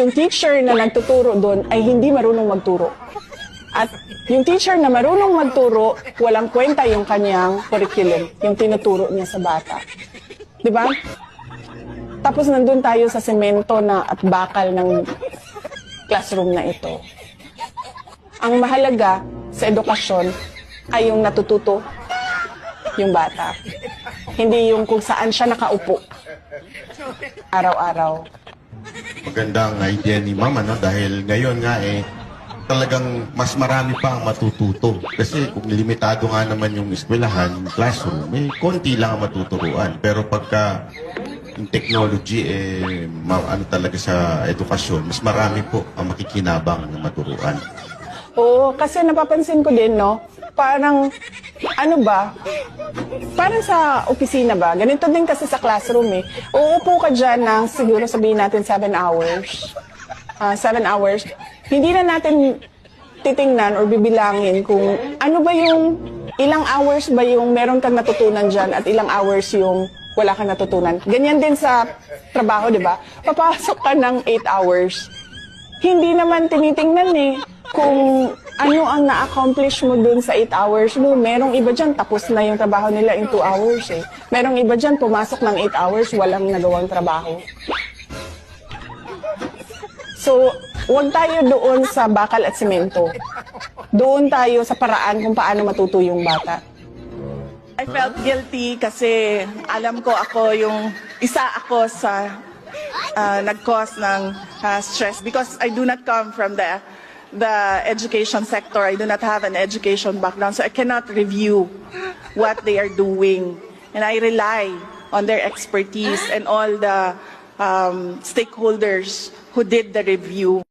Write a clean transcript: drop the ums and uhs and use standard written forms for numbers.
Yung teacher na nagtuturo doon ay hindi marunong magturo. At yung teacher na marunong magturo, walang kwenta yung kanyang curriculum, yung tinuturo niya sa bata. Di ba? Tapos nandun tayo sa semento na at bakal ng classroom na ito. Ang mahalaga sa edukasyon ay yung natututo yung bata. Hindi yung kung saan siya nakaupo araw-araw. Magandang idea ni Mama, no? Dahil ngayon nga talagang mas marami pa ang matututo. Kasi kung limitado nga naman yung eskwelahan, yung classroom, may konti lang ang matuturuan. Pero pagka yung technology, ano talaga sa edukasyon, mas marami po ang makikinabang na maturuan. Oo, kasi napapansin ko din, no? Parang, ano ba? Parang sa opisina ba? Ganito din kasi sa classroom eh. Uupo ka dyan ng siguro sabihin natin 7 hours. 7 hours. Hindi na natin titingnan or bibilangin kung ano ba yung, ilang hours ba yung meron kang natutunan dyan at ilang hours yung wala kang natutunan. Ganyan din sa trabaho, di ba? Papasok ka ng 8 hours. Hindi naman tinitingnan eh kung ano ang na-accomplish mo dun sa 8 hours mo. Merong iba dyan, tapos na yung trabaho nila in 2 hours eh. Merong iba dyan, pumasok ng 8 hours, walang nagawang trabaho. So, huwag tayo doon sa bakal at semento. Doon tayo sa paraan kung paano matuto yung bata. I felt guilty kasi alam ko ako yung isa ako sa nag-cause ng stress because I do not come from the education sector. I do not have an education background, so I cannot review what they are doing. And I rely on their expertise and all the stakeholders who did the review.